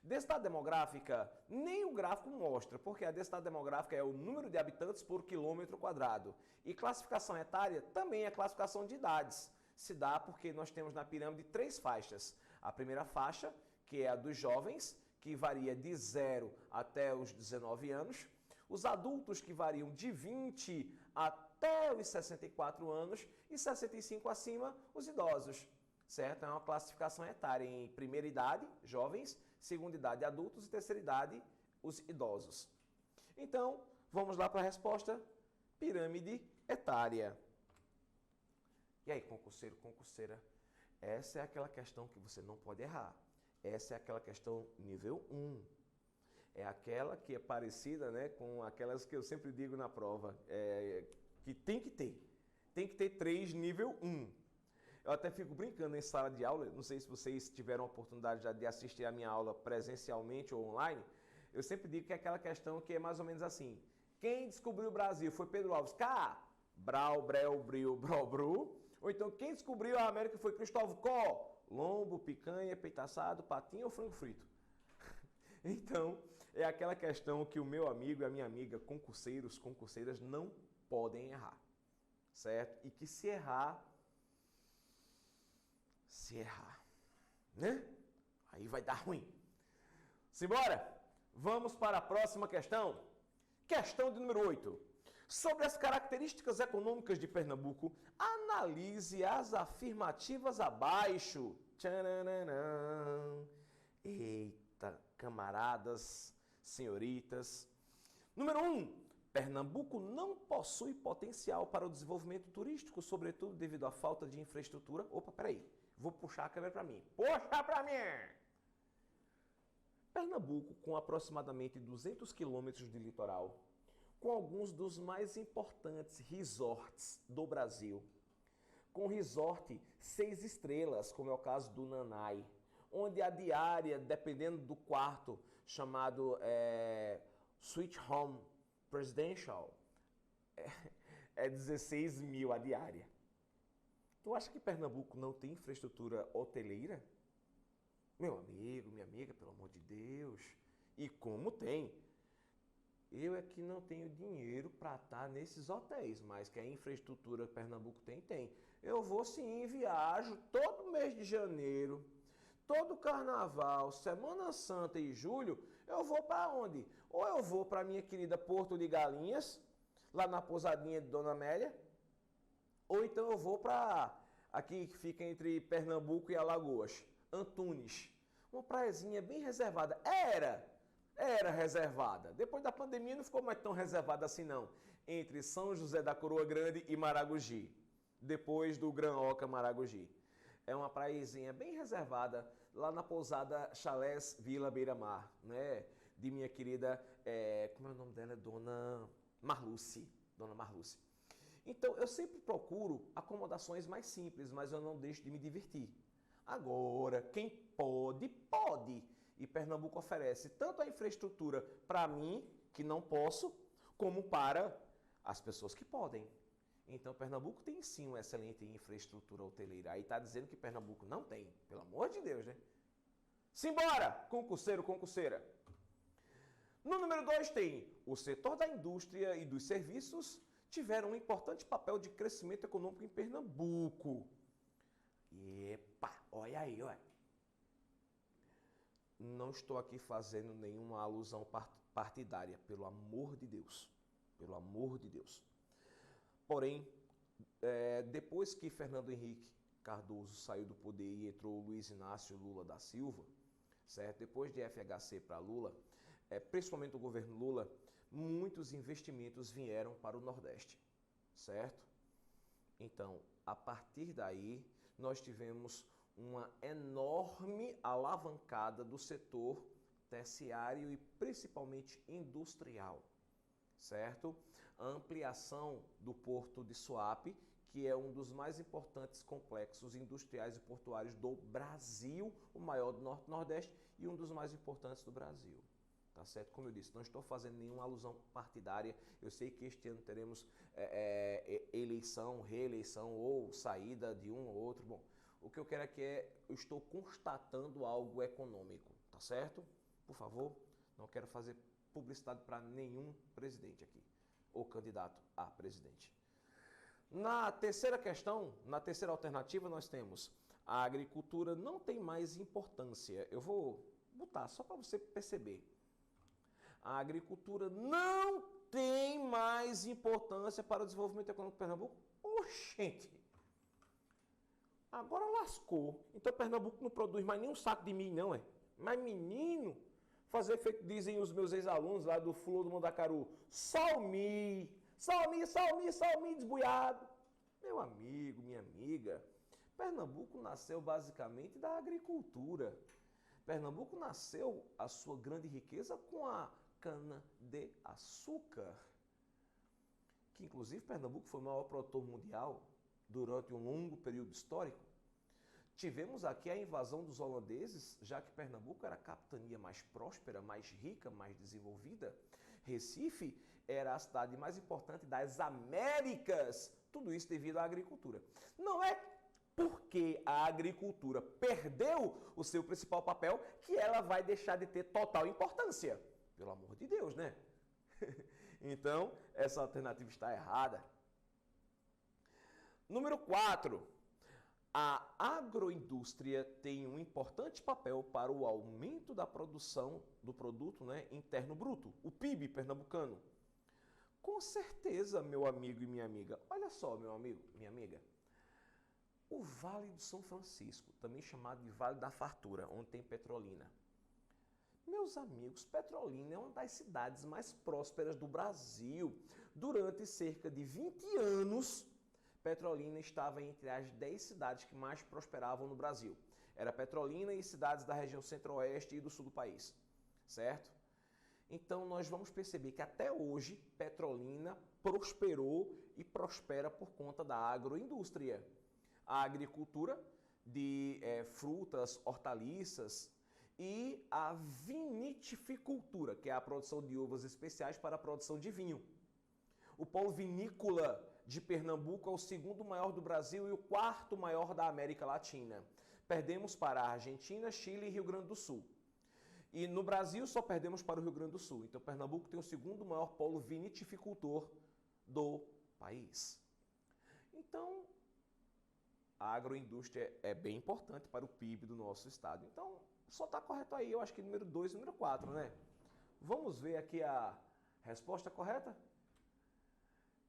Speaker 1: Densidade demográfica, nem o gráfico mostra, porque a densidade demográfica é o número de habitantes por quilômetro quadrado. E classificação etária também é classificação de idades. Se dá porque nós temos na pirâmide 3 faixas. A primeira faixa, que é a dos jovens, que varia de 0 até os 19 anos. Os adultos, que variam de 20 até os 64 anos. E 65 acima, os idosos. Certo? É uma classificação etária em primeira idade, jovens, segunda idade, adultos, e terceira idade, os idosos. Então, vamos lá para a resposta. Pirâmide etária. E aí, concurseiro, concurseira, essa é aquela questão que você não pode errar. Essa é aquela questão nível 1. É aquela que é parecida, né, com aquelas que eu sempre digo na prova, que tem que ter. Tem que ter 3 nível 1. Eu até fico brincando em sala de aula, não sei se vocês tiveram a oportunidade já de assistir a minha aula presencialmente ou online, eu sempre digo que é aquela questão que é mais ou menos assim. Quem descobriu o Brasil foi Pedro Alves Cá, Brau, Breu, Bril, Brau, Bru. Ou então, quem descobriu a América foi Cristóvão Có, lombo, picanha, peito assado, patinho ou frango frito. Então, é aquela questão que o meu amigo e a minha amiga, concurseiros, concurseiras, não podem errar, certo? E que se errar, né? Aí vai dar ruim. Simbora? Vamos para a próxima questão. Questão de número 8. Sobre as características econômicas de Pernambuco, analise as afirmativas abaixo. Tcharanã. Eita, camaradas, senhoritas. Número 1. Pernambuco não possui potencial para o desenvolvimento turístico, sobretudo devido à falta de infraestrutura. Opa, peraí. Vou puxar a câmera para mim. Puxa para mim! Pernambuco, com aproximadamente 200 quilômetros de litoral, com alguns dos mais importantes resorts do Brasil, com resort 6 estrelas, como é o caso do Nanai, onde a diária, dependendo do quarto, chamado Suite Home Presidential, é 16 mil a diária. Tu acha que Pernambuco não tem infraestrutura hoteleira? Meu amigo, minha amiga, pelo amor de Deus. E como tem? Eu é que não tenho dinheiro para estar nesses hotéis, mas que a infraestrutura que Pernambuco tem. Eu vou sim, viajo todo mês de janeiro, todo carnaval, Semana Santa e julho, eu vou para onde? Ou eu vou para minha querida Porto de Galinhas, lá na pousadinha de Dona Amélia, ou então eu vou para aqui que fica entre Pernambuco e Alagoas, Antunes, uma praiazinha bem reservada. Era reservada. Depois da pandemia não ficou mais tão reservada assim não, entre São José da Coroa Grande e Maragogi, depois do Gran Oca Maragogi. É uma praiazinha bem reservada, lá na pousada Chalés Vila Beira Mar, né? De minha querida, como é o nome dela? Dona Marluce. Então, eu sempre procuro acomodações mais simples, mas eu não deixo de me divertir. Agora, quem pode, pode. E Pernambuco oferece tanto a infraestrutura para mim, que não posso, como para as pessoas que podem. Então, Pernambuco tem sim uma excelente infraestrutura hoteleira. Aí está dizendo que Pernambuco não tem. Pelo amor de Deus, né? Simbora, concurseiro, concurseira. No número 2 tem o setor da indústria e dos serviços tiveram um importante papel de crescimento econômico em Pernambuco. Epa, olha aí, olha. Não estou aqui fazendo nenhuma alusão partidária, pelo amor de Deus. Pelo amor de Deus. Porém, depois que Fernando Henrique Cardoso saiu do poder e entrou Luiz Inácio Lula da Silva, certo? Depois de FHC para Lula, principalmente o governo Lula, muitos investimentos vieram para o Nordeste, certo? Então, a partir daí, nós tivemos uma enorme alavancada do setor terciário e principalmente industrial, certo? A ampliação do porto de Suape, que é um dos mais importantes complexos industriais e portuários do Brasil, o maior do Norte-Nordeste e um dos mais importantes do Brasil. Tá certo? Como eu disse, não estou fazendo nenhuma alusão partidária. Eu sei que este ano teremos eleição, reeleição ou saída de um ou outro. Bom, o que eu quero aqui eu estou constatando algo econômico, tá certo? Por favor, não quero fazer publicidade para nenhum presidente aqui, ou candidato a presidente. Na terceira questão, na terceira alternativa, nós temos a agricultura não tem mais importância. Eu vou botar só para você perceber. A agricultura não tem mais importância para o desenvolvimento econômico de Pernambuco? Oxente! Agora lascou. Então Pernambuco não produz mais nem um saco de milho, não é? Mas menino, fazer feito dizem os meus ex-alunos lá do Flor do Mandacaru, salmi, desbuiado. Meu amigo, minha amiga, Pernambuco nasceu basicamente da agricultura. Pernambuco nasceu a sua grande riqueza com a cana-de-açúcar, que inclusive Pernambuco foi o maior produtor mundial durante um longo período histórico. Tivemos aqui a invasão dos holandeses, já que Pernambuco era a capitania mais próspera, mais rica, mais desenvolvida. Recife era a cidade mais importante das Américas, tudo isso devido à agricultura. Não é porque a agricultura perdeu o seu principal papel que ela vai deixar de ter total importância. Pelo amor de Deus, né? Então, essa alternativa está errada. Número 4. A agroindústria tem um importante papel para o aumento da produção do produto, né, interno bruto, o PIB pernambucano. Com certeza, meu amigo e minha amiga. Olha só, meu amigo, minha amiga. O Vale do São Francisco, também chamado de Vale da Fartura, onde tem Petrolina. Meus amigos, Petrolina é uma das cidades mais prósperas do Brasil. Durante cerca de 20 anos, Petrolina estava entre as 10 cidades que mais prosperavam no Brasil. Era Petrolina e cidades da região centro-oeste e do sul do país, certo? Então nós vamos perceber que até hoje Petrolina prosperou e prospera por conta da agroindústria. A agricultura de frutas, hortaliças e a viniticultura, que é a produção de uvas especiais para a produção de vinho. O polo vinícola de Pernambuco é o segundo maior do Brasil e o quarto maior da América Latina. Perdemos para a Argentina, Chile e Rio Grande do Sul. E no Brasil só perdemos para o Rio Grande do Sul. Então Pernambuco tem o segundo maior polo viniticultor do país. Então, a agroindústria é bem importante para o PIB do nosso estado. Então, só está correto aí, eu acho que número 2 e número 4, né? Vamos ver aqui a resposta correta?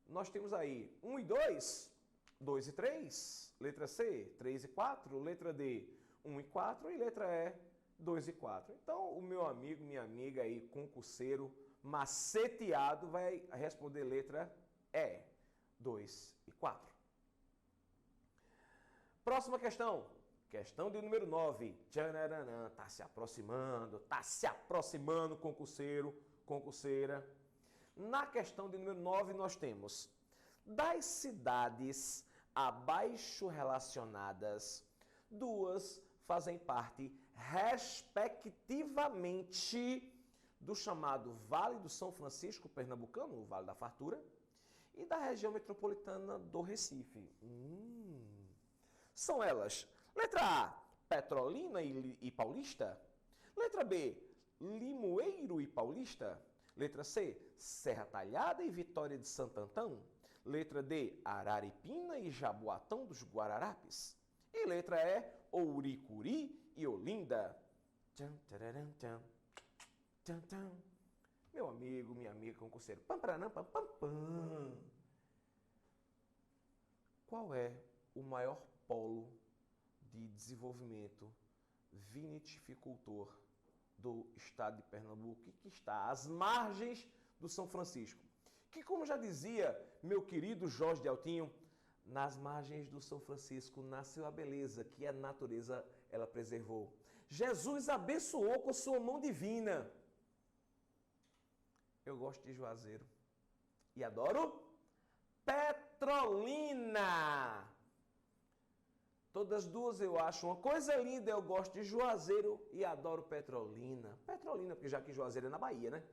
Speaker 1: Nós temos aí 1 e 2, 2 e 3, letra C, 3 e 4, letra D, 1 e 4 e letra E, 2 e 4. Então, o meu amigo, minha amiga aí, concurseiro, maceteado, vai responder letra E, 2 e 4. Próxima questão. Questão de número 9. Tchananã, tá se aproximando, concurseiro, concurseira. Na questão de número 9, nós temos: das cidades abaixo relacionadas, duas fazem parte, respectivamente, do chamado Vale do São Francisco Pernambucano, o Vale da Fartura, e da região metropolitana do Recife. São elas: letra A, Petrolina e Paulista. Letra B, Limoeiro e Paulista. Letra C, Serra Talhada e Vitória de Santo Antão. Letra D, Araripina e Jaboatão dos Guararapes. E letra E, Ouricuri e Olinda. Tchan, tararam, tchan, tchan, tchan. Meu amigo, minha amiga concurseiro. Pam, paranam, pam, pam, pam. Qual é o maior polo de desenvolvimento viniticultor do estado de Pernambuco, que está às margens do São Francisco? Que, como já dizia meu querido Jorge de Altinho, nas margens do São Francisco nasceu a beleza que a natureza ela preservou. Jesus abençoou com sua mão divina. Eu gosto de Juazeiro e adoro Petrolina. Todas duas eu acho uma coisa linda. Eu gosto de Juazeiro e adoro Petrolina. Petrolina, porque já que Juazeiro é na Bahia, né?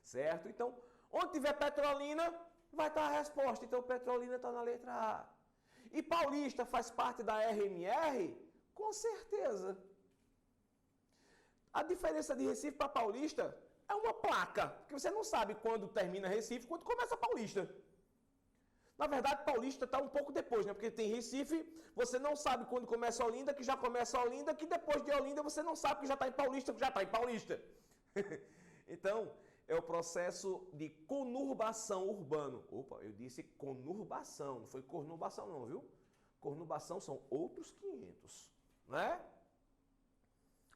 Speaker 1: Certo? Então, onde tiver Petrolina, vai estar a resposta. Então, Petrolina está na letra A. E Paulista faz parte da RMR? Com certeza. A diferença de Recife para Paulista é uma placa, porque você não sabe quando termina Recife, quando começa Paulista. Na verdade, Paulista está um pouco depois, né? Porque tem Recife, você não sabe quando começa Olinda, que já começa Olinda, que depois de Olinda você não sabe que já está em Paulista, que já está em Paulista. Então, é o processo de conurbação urbano. Opa, eu disse conurbação, não foi conurbação não, viu? Conurbação são outros 500, né?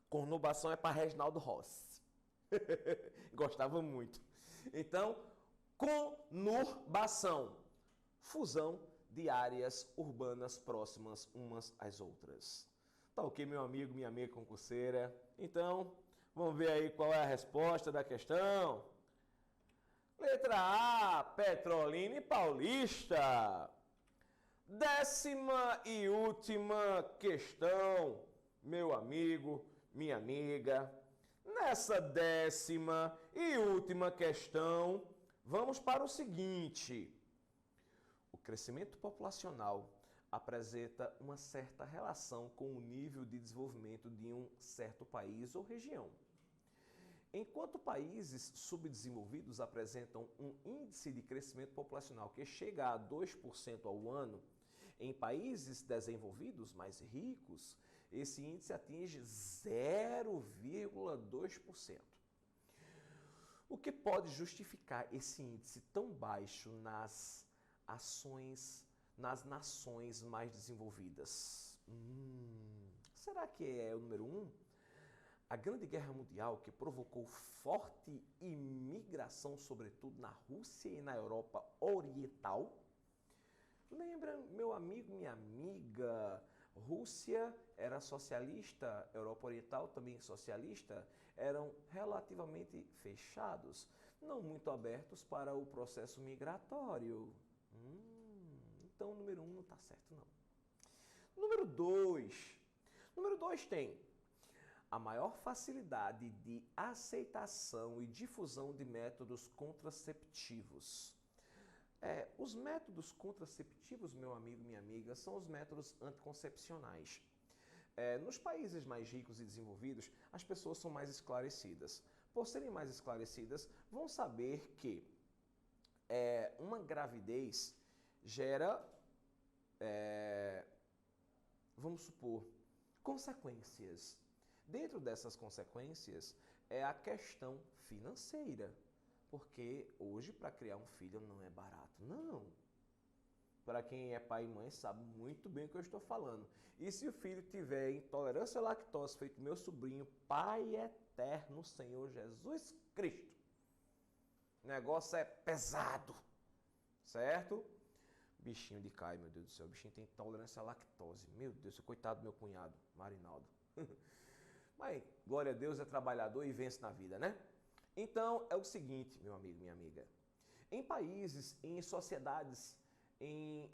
Speaker 1: Conurbação é para Reginaldo Rossi. Gostava muito. Então, conurbação. Fusão de áreas urbanas próximas umas às outras. Tá ok, meu amigo, minha amiga concurseira? Então, vamos ver aí qual é a resposta da questão. Letra A, Petrolina e Paulista. 10ª e última questão, meu amigo, minha amiga. Nessa 10ª e última questão, vamos para o seguinte. O crescimento populacional apresenta uma certa relação com o nível de desenvolvimento de um certo país ou região. Enquanto países subdesenvolvidos apresentam um índice de crescimento populacional que chega a 2% ao ano, em países desenvolvidos mais ricos, esse índice atinge 0,2%. O que pode justificar esse índice tão baixo nas nações mais desenvolvidas? Será que é o número 1? A Grande Guerra Mundial, que provocou forte imigração, sobretudo na Rússia e na Europa Oriental. Lembra, meu amigo, minha amiga, Rússia era socialista, Europa Oriental também socialista, eram relativamente fechados, não muito abertos para o processo migratório. Então o número 1 não está certo, não. Número 2. Número 2 tem a maior facilidade de aceitação e difusão de métodos contraceptivos. Os métodos contraceptivos, meu amigo, minha amiga, são os métodos anticoncepcionais. Nos países mais ricos e desenvolvidos, as pessoas são mais esclarecidas. Por serem mais esclarecidas, vão saber que uma gravidez gera, vamos supor, consequências. Dentro dessas consequências é a questão financeira. Porque hoje, para criar um filho não é barato, não. Para quem é pai e mãe, sabe muito bem o que eu estou falando. E se o filho tiver intolerância à lactose, feito meu sobrinho, Pai eterno, Senhor Jesus Cristo, o negócio é pesado, certo? Bichinho de Caio, meu Deus do céu, o bichinho tem intolerância à lactose. Meu Deus, coitado do meu cunhado, Marinaldo. Mas, glória a Deus, é trabalhador e vence na vida, né? Então, é o seguinte, meu amigo, minha amiga. Em países, em sociedades, em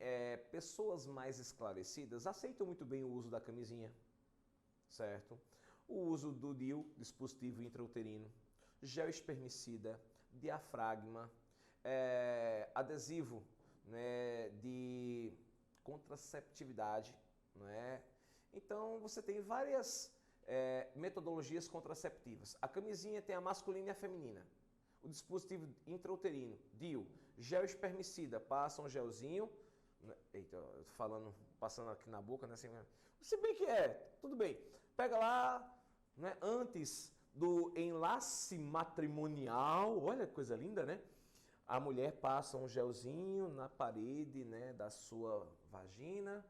Speaker 1: pessoas mais esclarecidas, aceitam muito bem o uso da camisinha, certo? O uso do DIU, dispositivo intrauterino, gel espermicida, diafragma, adesivo, né, de contraceptividade, né? Então, você tem várias metodologias contraceptivas. A camisinha tem a masculina e a feminina. O dispositivo intrauterino, DIU, gel espermicida, passa um gelzinho. Eita, eu tô falando, passando aqui na boca, né? Se bem que tudo bem. Pega lá, né, antes do enlace matrimonial, olha que coisa linda, né? A mulher passa um gelzinho na parede, né, da sua vagina,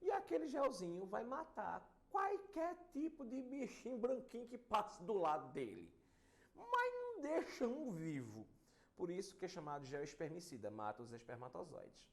Speaker 1: e aquele gelzinho vai matar qualquer tipo de bichinho branquinho que passe do lado dele. Mas não deixa um vivo. Por isso que é chamado gel espermicida, mata os espermatozoides.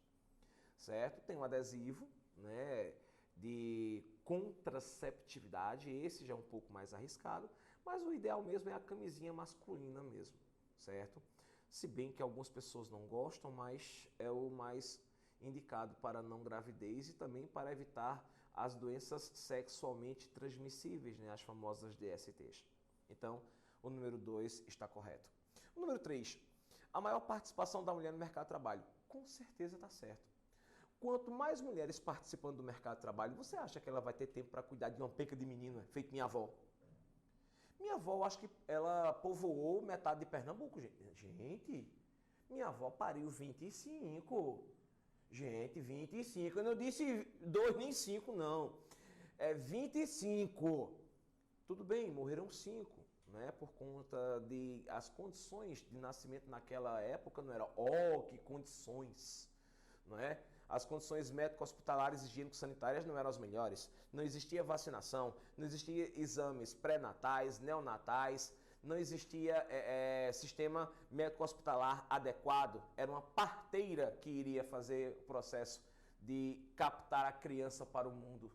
Speaker 1: Certo? Tem um adesivo, né, de contraceptividade, esse já é um pouco mais arriscado, mas o ideal mesmo é a camisinha masculina mesmo, certo? Se bem que algumas pessoas não gostam, mas é o mais indicado para não gravidez e também para evitar as doenças sexualmente transmissíveis, né, as famosas DSTs. Então, o número 2 está correto. O número 3, a maior participação da mulher no mercado de trabalho. Com certeza está certo. Quanto mais mulheres participando do mercado de trabalho, você acha que ela vai ter tempo para cuidar de uma penca de menino, feito minha avó? Minha avó, acho que ela povoou metade de Pernambuco, gente. Gente, minha avó pariu 25. Gente, 25. Eu não disse 2 nem 5, não. É 25. Tudo bem, morreram 5, né? Por conta de as condições de nascimento naquela época não eram, que condições, não é? As condições médico-hospitalares e higiênico-sanitárias não eram as melhores. Não existia vacinação, não existia exames pré-natais, neonatais, não existia sistema médico-hospitalar adequado. Era uma parteira que iria fazer o processo de captar a criança para o mundo,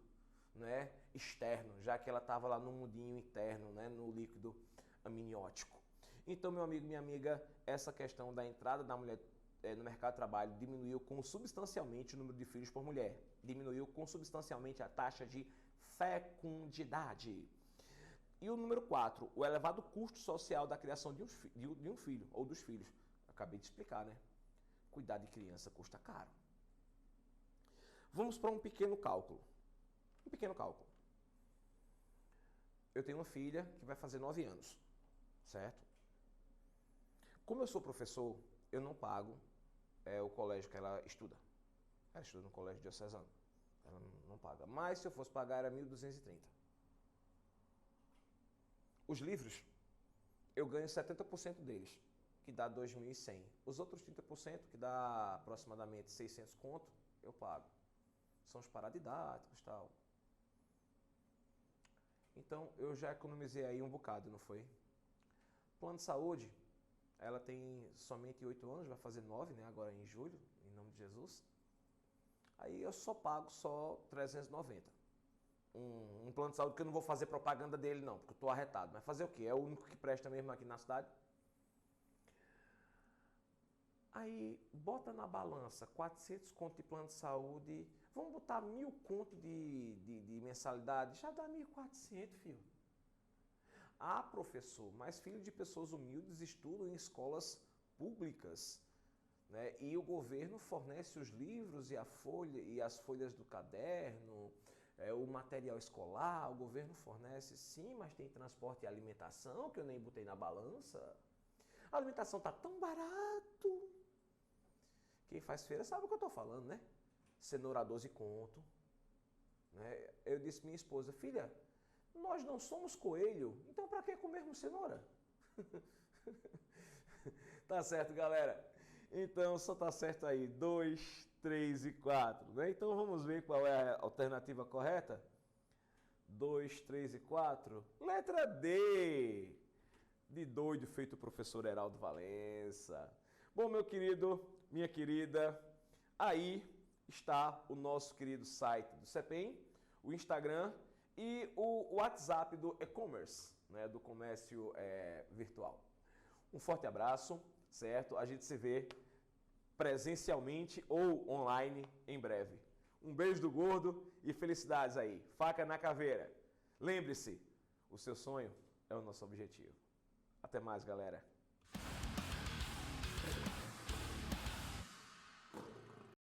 Speaker 1: né, externo, já que ela estava lá no mundinho interno, né, no líquido amniótico. Então, meu amigo, minha amiga, essa questão da entrada da mulher no mercado de trabalho diminuiu substancialmente o número de filhos por mulher, diminuiu substancialmente a taxa de fecundidade. E o número 4, o elevado custo social da criação de um filho, ou dos filhos. Acabei de explicar, né? Cuidar de criança custa caro. Vamos para um pequeno cálculo. Um pequeno cálculo. Eu tenho uma filha que vai fazer 9 anos, certo? Como eu sou professor, eu não pago o colégio que ela estuda. Ela estuda no colégio diocesano. Ela não paga. Mas se eu fosse pagar era 1.230. Os livros, eu ganho 70% deles, que dá 2.100. Os outros 30%, que dá aproximadamente 600 conto, eu pago. São os paradidáticos e tal. Então eu já economizei aí um bocado, não foi? Plano de saúde, ela tem somente 8 anos, vai fazer 9, né? Agora em julho, em nome de Jesus. Aí eu só pago só 390. Um plano de saúde que eu não vou fazer propaganda dele não, porque eu tô arretado. Mas fazer o quê? É o único que presta mesmo aqui na cidade. Aí bota na balança 400 conto de plano de saúde, vamos botar 1.000 conto de mensalidade, já dá 1.400, filho. Ah, professor, mas filho de pessoas humildes estudam em escolas públicas, né? E o governo fornece os livros e a folha e as folhas do caderno, o material escolar, o governo fornece sim, mas tem transporte e alimentação que eu nem botei na balança. A alimentação tá tão barato. Quem faz feira sabe o que eu estou falando, né? Cenoura a 12 conto. Né? Eu disse à minha esposa, filha, nós não somos coelho, então para que comermos cenoura? Tá certo, galera? Então só tá certo aí, 2, 3 e 4. Né? Então vamos ver qual é a alternativa correta? 2, 3 e 4. Letra D. De doido feito o professor Heraldo Valença. Bom, meu querido, minha querida, aí está o nosso querido site do CEPEM, o Instagram e o WhatsApp do e-commerce, né, do comércio virtual. Um forte abraço, certo? A gente se vê presencialmente ou online em breve. Um beijo do gordo e felicidades aí. Faca na caveira. Lembre-se, o seu sonho é o nosso objetivo. Até mais, galera.